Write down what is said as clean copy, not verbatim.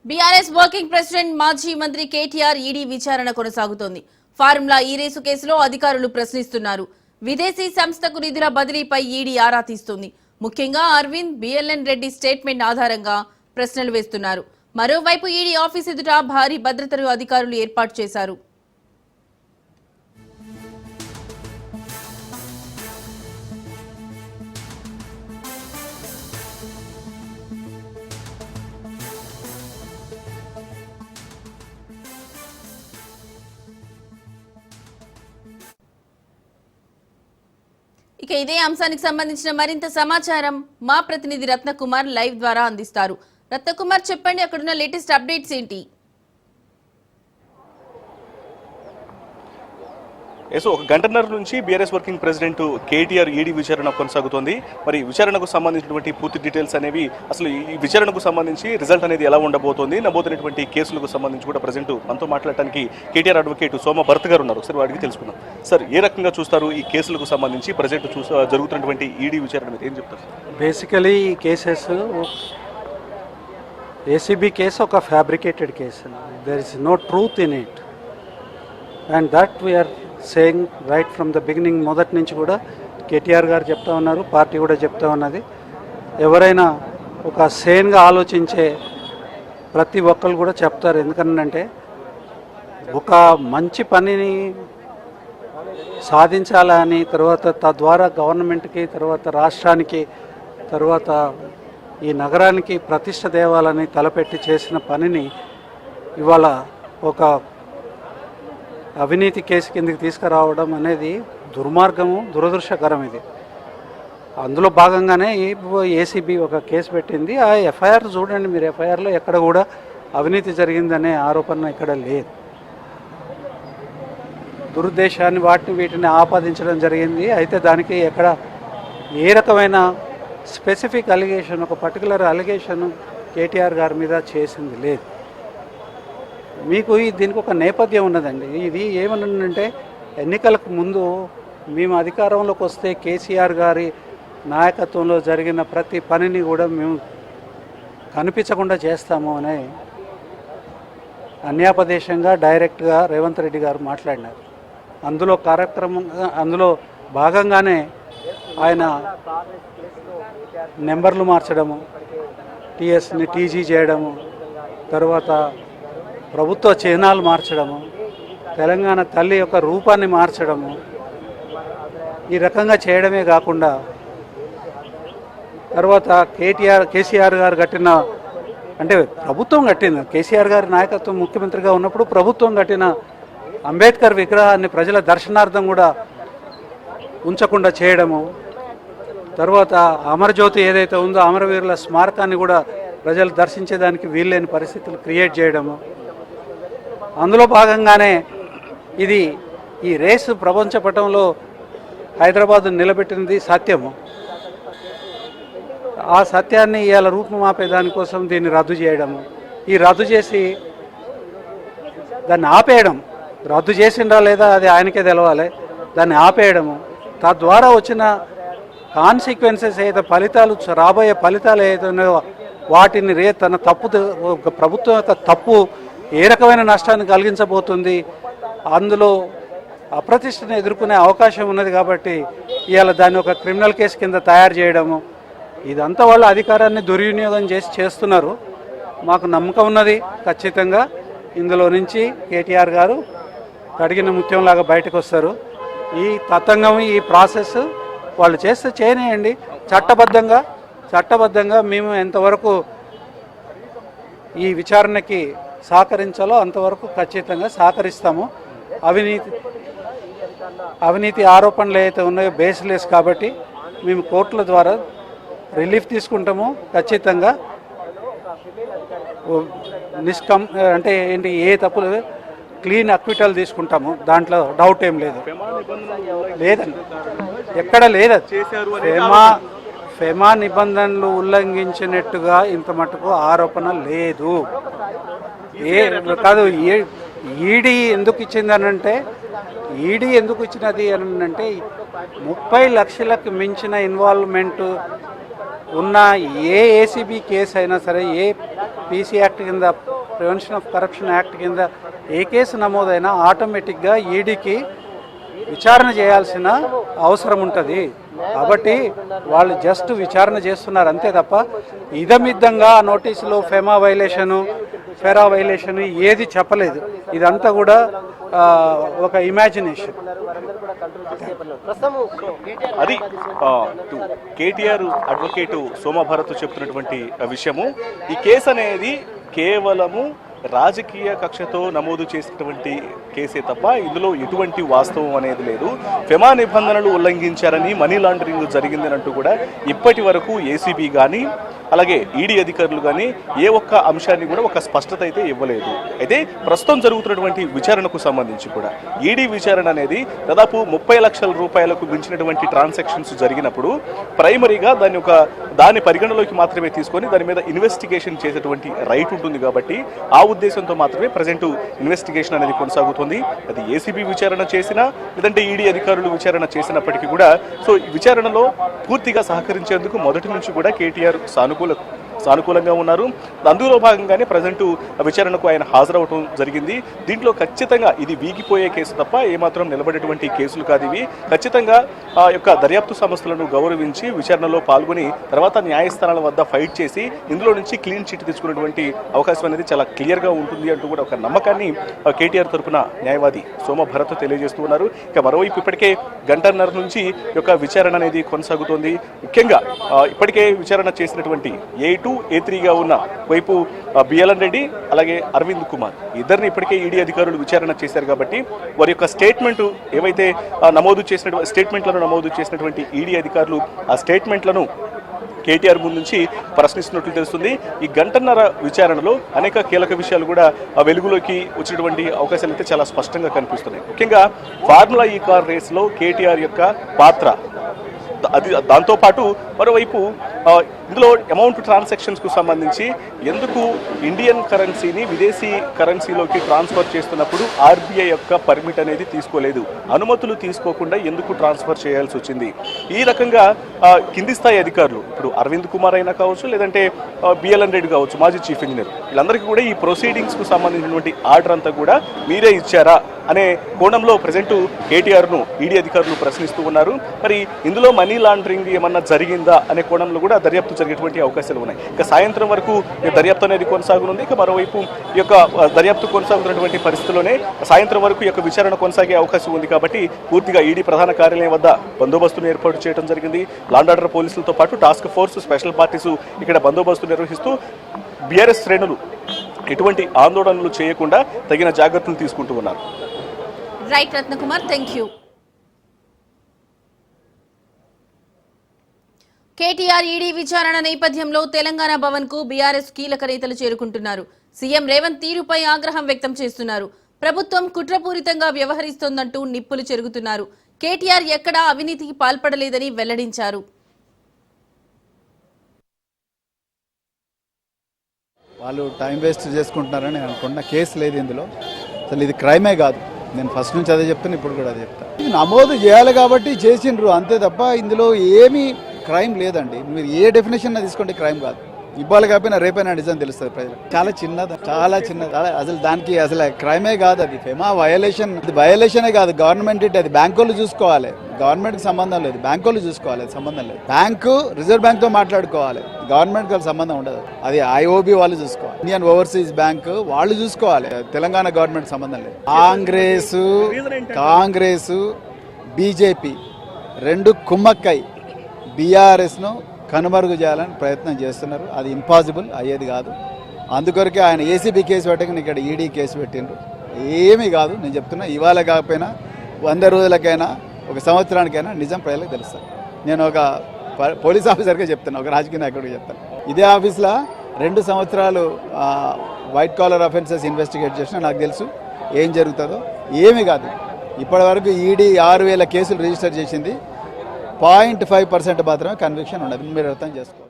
BRS working president మాజీ మంత్రి KTR ED విచారణ కొనసాగుతోంది. ఫార్ములా ఈ రేసు కేసులో అధికారులు ప్రశ్నిస్తున్నారు. విదేశీ సంస్థకు నిధుల బదిలీపై ఈడీ ఆరా తీస్తుంది. ముఖ్యంగా అరవింద్ బిఎల్ఎన్ రెడ్డి స్టేట్మెంట్ ఆధారంగా ప్రశ్నలు వేస్తున్నారు. మరోవైపు ఈడీ ఆఫీస్ ఎదుట భారీ భద్రతను అధికారులు ఏర్పాటు చేశారు. ఇక ఇదే అంశానికి సంబంధించిన మరింత సమాచారం మా ప్రతినిధి రత్నకుమార్ లైవ్ ద్వారా అందిస్తారు. రత్నకుమార్, చెప్పండి, అక్కడున్న లేటెస్ట్ అప్డేట్స్ ఏంటి? ఒక గంటన్నర నుంచి BRS working president KTR ED విచారణ కొనసాగుతోంది. మరి విచారణకు సంబంధించినటువంటి పూర్తి డీటెయిల్స్ అనేవి, అసలు ఈ విచారణకు సంబంధించి రిజల్ట్ అనేది ఎలా ఉండబోతోంది, నమోదైనటువంటి కేసులకు సంబంధించి కూడా ప్రజెంట్ మనతో మాట్లాడటానికి కేటీఆర్ అడ్వకేట్ సోమ భరత్ గారు ఉన్నారు. ఒకసారి వాడికి తెలుసుకుందాం. సార్, ఏ రకంగా చూస్తారు ఈ కేసులకు సంబంధించి ప్రజెంట్ జరుగుతున్నటువంటి ఈడీ విచారణ మీద ఏం చెప్తారు? బేసికలీ ఈ కేసెస్ ఏసీబీ కేసు ఒక fabricated case. There is no truth in it and that we are saying right from the beginning. మొదటి నుంచి కూడా కేటీఆర్ గారు చెప్తా ఉన్నారు, పార్టీ కూడా చెప్తా ఉన్నది. ఎవరైనా ఒక సేన్గా ఆలోచించే ప్రతి ఒక్కరు కూడా చెప్తారు. ఎందుకంటే ఒక మంచి పనిని సాధించాలని, తర్వాత తద్వారా గవర్నమెంట్కి, తర్వాత రాష్ట్రానికి, తర్వాత ఈ నగరానికి ప్రతిష్ట తేవాలని తలపెట్టి చేసిన పనిని ఇవాళ ఒక అవినీతి కేసు కిందకి తీసుకురావడం అనేది దుర్మార్గము, దురదృష్టకరం. ఇది అందులో భాగంగానే ఏసీబీ ఒక కేసు పెట్టింది. ఆ ఎఫ్ఐఆర్ చూడండి మీరు, ఎఫ్ఐఆర్లో ఎక్కడ కూడా అవినీతి జరిగిందనే ఆరోపణ ఇక్కడ లేదు. దురుద్దేశాన్ని వీటిని ఆపాదించడం జరిగింది. అయితే దానికి ఎక్కడ ఏ రకమైన స్పెసిఫిక్ అలిగేషన్, ఒక పర్టికులర్ అలిగేషన్ కేటీఆర్ గారి మీద చేసింది లేదు. మీకు దీనికి ఒక నేపథ్యం ఉన్నదండి. ఇది ఏమనంటే ఎన్నికలకు ముందు మేము అధికారంలోకి వస్తే కేసీఆర్ గారి నాయకత్వంలో జరిగిన ప్రతి పనిని కూడా మేము కనిపించకుండా చేస్తాము అనే అన్యాపదేశంగా డైరెక్ట్గా రేవంత్ రెడ్డి గారు మాట్లాడినారు. అందులో భాగంగానే ఆయన నెంబర్లు మార్చడము, టీఎస్ని టీజీ చేయడము, తర్వాత ప్రభుత్వ చిహ్నాలు మార్చడము, తెలంగాణ తల్లి యొక్క రూపాన్ని మార్చడము, ఈ రకంగా చేయడమే కాకుండా తర్వాత కేసీఆర్ గారు కట్టిన, అంటే ప్రభుత్వం కట్టిన, కేసీఆర్ గారి నాయకత్వం ముఖ్యమంత్రిగా ఉన్నప్పుడు ప్రభుత్వం కట్టిన అంబేద్కర్ విగ్రహాన్ని ప్రజల దర్శనార్థం కూడా ఉంచకుండా చేయడము, తర్వాత అమరజ్యోతి ఏదైతే ఉందో అమరవీరుల స్మారకాన్ని కూడా ప్రజలు దర్శించేదానికి వీల్లేని పరిస్థితులు క్రియేట్ చేయడము. అందులో భాగంగానే ఈ రేసు ప్రపంచ పటంలో హైదరాబాద్ నిలబెట్టినది సత్యము. ఆ సత్యాన్ని ఇవాళ రూపుమాపే దానికోసం దీన్ని రద్దు చేయడము, ఈ రద్దు చేసి దాన్ని ఆపేయడం, రద్దు చేసిందా లేదా అది ఆయనకే తెలవాలి, దాన్ని ఆపేయడము, తద్వారా వచ్చిన కాన్సిక్వెన్సెస్ ఏదైతే ఫలితాలు, రాబోయే ఫలితాలు ఏదైతే ఉన్నాయో వాటిని తన తప్పు, ప్రభుత్వం యొక్క తప్పు ఏ రకమైన నష్టాన్ని కలిగించబోతుంది, అందులో అప్రతిష్టను ఎదుర్కొనే అవకాశం ఉన్నది కాబట్టి ఇవాళ దాన్ని ఒక క్రిమినల్ కేసు కింద తయారు చేయడము, ఇదంతా వాళ్ళ అధికారాన్ని దుర్వినియోగం చేస్తున్నారు. మాకు నమ్మకం ఉన్నది, ఖచ్చితంగా ఇందులో నుంచి కేటీఆర్ గారు కడిగిన ముత్యంలాగా బయటకు వస్తారు. ఈ తతంగం, ఈ ప్రాసెస్ వాళ్ళు చేస్తే చేయనియండి. చట్టబద్ధంగా మేము ఎంతవరకు ఈ విచారణకి సహకరించాలో అంతవరకు ఖచ్చితంగా సహకరిస్తాము. అవినీతి ఆరోపణలు ఏవైతే ఉన్నాయో బేస్లెస్ కాబట్టి మేము కోర్టుల ద్వారా రిలీఫ్ తీసుకుంటాము. ఖచ్చితంగా అంటే ఏంటి, ఏ తప్పులు క్లీన్ అక్విటల్ తీసుకుంటాము, దాంట్లో డౌట్ ఏం లేదండి, ఎక్కడ లేదు. ఫెమా నిబంధనలు ఉల్లంఘించినట్టుగా ఇంత మటుకు ఆరోపణ లేదు. కాదు, ఈడీ ఎందుకు ఇచ్చిందనంటే, ఈడీ ఎందుకు ఇచ్చినది అనంటే 30 లక్షలకు మించిన ఇన్వాల్వ్మెంట్ ఉన్న ఏ ఏసీబీ కేసు అయినా సరే, ఏ పీసీ యాక్ట్ కింద ప్రివెన్షన్ ఆఫ్ కరప్షన్ యాక్ట్ కింద ఏ కేసు నమోదైనా ఆటోమేటిక్గా ఈడీకి విచారణ చేయాల్సిన అవసరం ఉంటుంది. కాబట్టి వాళ్ళు జస్ట్ విచారణ చేస్తున్నారు అంతే తప్ప ఇదమిద్దంగా నోటీసులో ఫెరా వైలేషను ఏది చెప్పలేదు. ఇదంతా కూడా ఒక ఇమాజినేషన్. అది కేటీఆర్ అడ్వకేటు సోమభారత్ చెప్తున్నటువంటి విషయము. ఈ కేసు అనేది కేవలము రాజకీయ కక్షతో నమోదు చేసినటువంటి కేసే తప్ప ఇందులో ఎటువంటి వాస్తవం అనేది లేదు. ఫెమా నిబంధనలు ఉల్లంఘించారని మనీ లాండరింగ్ జరిగిందనంటూ కూడా ఇప్పటి వరకు ఏసీబీ కానీ అలాగే ఈడీ అధికారులు కానీ ఏ ఒక్క అంశాన్ని కూడా ఒక స్పష్టత అయితే ఇవ్వలేదు. అయితే ప్రస్తుతం జరుగుతున్నటువంటి విచారణకు సంబంధించి కూడా ఈడీ విచారణ అనేది దాదాపు 30 లక్షల రూపాయలకు మించినటువంటి ట్రాన్సాక్షన్స్ జరిగినప్పుడు ప్రైమరీగా దాని పరిగణలోకి మాత్రమే తీసుకొని దాని మీద ఇన్వెస్టిగేషన్ చేసేటువంటి రైట్ ఉంటుంది. కాబట్టి ఆ ఉద్దేశంతో మాత్రమే ప్రజెంట్ ఇన్వెస్టిగేషన్ అనేది కొనసాగుతుంది. అది ఏసీబీ విచారణ చేసినా లేదంటే ఈడీ అధికారులు విచారణ చేసినప్పటికీ కూడా ఈ విచారణలో పూర్తిగా సహకరించేందుకు మొదటి నుంచి కూడా కేటీఆర్ సానుకూలంగా ఉన్నారు. అందులో భాగంగానే ప్రజెంట్ విచారణకు ఆయన హాజరవటం జరిగింది. దీంట్లో ఖచ్చితంగా ఇది వీగిపోయే కేసు తప్ప ఏమాత్రం నిలబడేటువంటి కేసులు కాదు ఇవి. ఖచ్చితంగా ఆ యొక్క దర్యాప్తు సంస్థలను గౌరవించి విచారణలో పాల్గొని తర్వాత న్యాయస్థానాల వద్ద ఫైట్ చేసి ఇందులో నుంచి క్లీన్ చిట్ తెచ్చుకునేటువంటి అవకాశం అనేది చాలా క్లియర్గా ఉంటుంది అంటూ కూడా ఒక నమ్మకాన్ని కేటీఆర్ తరఫున న్యాయవాది సోమభరత్ తెలియజేస్తూ ఉన్నారు. ఇక మరోవైపు ఇప్పటికే గంటన్నర నుంచి యొక్క విచారణ అనేది కొనసాగుతోంది. ముఖ్యంగా ఇప్పటికే విచారణ చేసినటువంటి A2, A3గా ఉన్న వైపు బిఎల్ఎన్ రెడ్డి అలాగే అరవింద్ కుమార్ ఇద్దరిని ఇప్పటికే ఈడీ అధికారులు విచారణ చేశారు. కాబట్టి వారి యొక్క ఏవైతే స్టేట్మెంట్లను నమోదు చేసినటువంటి ఈడీ అధికారులు ఆ స్టేట్మెంట్లను కేటీఆర్ ముందు నుంచి ప్రశ్నిస్తున్నట్లు తెలుస్తుంది. ఈ గంటన్నర విచారణలో అనేక కీలక విషయాలు కూడా వెలుగులోకి వచ్చినటువంటి అవకాశాలు అయితే చాలా స్పష్టంగా కనిపిస్తున్నాయి. ముఖ్యంగా ఫార్ములా ఈ కార్ రేస్లో కేటీఆర్ యొక్క పాత్ర, దాంతోపాటు మరోవైపు ఇందులో అమౌంట్ ట్రాన్సాక్షన్స్కు సంబంధించి ఎందుకు ఇండియన్ కరెన్సీని విదేశీ కరెన్సీలోకి ట్రాన్స్ఫర్ చేస్తున్నప్పుడు ఆర్బీఐ యొక్క పర్మిట్ అనేది తీసుకోలేదు, అనుమతులు తీసుకోకుండా ఎందుకు ట్రాన్స్ఫర్ చేయాల్సి వచ్చింది. ఈ రకంగా కింది స్థాయి అధికారులు ఇప్పుడు అరవింద్ కుమార్ అయినా కావచ్చు లేదంటే బిఎల్ఎన్ రెడ్డి కావచ్చు మాజీ చీఫ్ ఇంజనీర్ వీళ్ళందరికీ కూడా ఈ ప్రొసీడింగ్స్కు సంబంధించినటువంటి ఆర్డర్ అంతా కూడా మీరే ఇచ్చారా అనే కోణంలో ప్రజెంట్ కేటీఆర్ను ఈడీ అధికారులు ప్రశ్నిస్తూ ఉన్నారు. మరి ఇందులో మనీ లాండరింగ్ ఏమన్నా జరిగిందా అనే కోణంలో కూడా దర్యాప్తు జరిగేటువంటి అవకాశాలు ఉన్నాయి. ఇక సాయంత్రం వరకు దర్యాప్తు అనేది కొనసాగనుంది. ఇక మరోవైపు ఈ యొక్క దర్యాప్తు కొనసాగుతున్నటువంటి పరిస్థితుల్లోనే సాయంత్రం వరకు ఈ యొక్క విచారణ కొనసాగే అవకాశం ఉంది. కాబట్టి పూర్తిగా ఈడీ ప్రధాన కార్యాలయం వద్ద బందోబస్తును ఏర్పాటు చేయడం జరిగింది. లాండ్ ఆర్డర్ పోలీసులతో పాటు టాస్క్ ఫోర్స్, స్పెషల్ పార్టీసు ఇక్కడ బందోబస్తు నిర్వహిస్తూ బీఆర్ఎస్ శ్రేణులు ఎటువంటి ఆందోళనలు చేయకుండా తగిన జాగ్రత్తలు తీసుకుంటూ ఉన్నారు. Right Ratnakumar, thank you. KTR ED విచారణ నేపథ్యంలో తెలంగాణ భవన్ కు బీఆర్ఎస్ కీలక నేతలు చేరుకుంటున్నారు. సీఎం రేవంత్ తీరుపై ఆగ్రహం వ్యక్తం చేస్తున్నారు. ప్రభుత్వం కుట్రపూరితంగా వ్యవహరిస్తోందంటూ నిప్పులు చెరుగుతున్నారు. కేటీఆర్ ఎక్కడా అవినీతికి పాల్పడలేదని వెల్లడించారు. వాళ్ళు టైం వేస్ట్ చేసుకుంటున్నారని అనుకుంటున్నా. కేసు లేదు ఇందులో, అసలు ఇది క్రైమే కాదు. నేను ఫస్ట్ నుంచి అదే చెప్తాను, ఇప్పుడు కూడా అదే చెప్తాను. నమోదు చేయాలి కాబట్టి చేసిండ్రు అంతే తప్ప ఇందులో ఏమీ క్రైమ్ లేదండి. మీరు ఏ డెఫినేషన్ తీసుకోండి క్రైమ్ కాదు. ఇవ్వాలి కాకపోయినా రేపైనా నిజం తెలుస్తుంది ప్రజలకు. చాలా చిన్నది అసలు దానికి అసలు క్రైమే కాదు. అది ఫెమా వయలేషన్, అది వయలేషనే కాదు. గవర్నమెంట్ అది బ్యాంకులు చూసుకోవాలి, గవర్నమెంట్కి సంబంధం లేదు. బ్యాంకులు చూసుకోవాలి, అది సంబంధం లేదు. బ్యాంకు రిజర్వ్ బ్యాంక్తో మాట్లాడుకోవాలి, గవర్నమెంట్కి సంబంధం ఉండదు. అది ఐఓబి వాళ్ళు చూసుకోవాలి, ఇండియన్ ఓవర్సీస్ బ్యాంక్ వాళ్ళు చూసుకోవాలి. తెలంగాణ గవర్నమెంట్ సంబంధం లేదు. కాంగ్రెస్ బీజేపీ రెండు కుమ్మక్కై బీఆర్ఎస్ను కనుమరుగు చేయాలని ప్రయత్నం చేస్తున్నారు. అది ఇంపాసిబుల్, అయ్యేది కాదు. అందుకొరకే ఆయన ఏసీబీ కేసు పెట్టక ఇక్కడ ఈడీ కేసు పెట్టిండ్రు. ఏమీ కాదు, నేను చెప్తున్నా. ఇవాళ కాకపోయినా 100 రోజులకైనా, ఒక సంవత్సరానికైనా నిజం ప్రజలకు తెలుస్తుంది. నేను ఒక పోలీస్ ఆఫీసర్గా చెప్తాను, ఒక రాజకీయ నాయకుడిగా చెప్తాను. ఇదే ఆఫీస్లో 2 సంవత్సరాలు వైట్ కాలర్ అఫెన్సెస్ ఇన్వెస్టిగేట్ చేసినా నాకు తెలుసు ఏం జరుగుతుందో. ఏమీ కాదు. ఇప్పటివరకు ఈడీ 6000 కేసులు రిజిస్టర్ చేసింది. 0.5% మాత్రమే కన్విక్షన్ ఉండదు. మీరు అర్థం చేసుకోవాలి.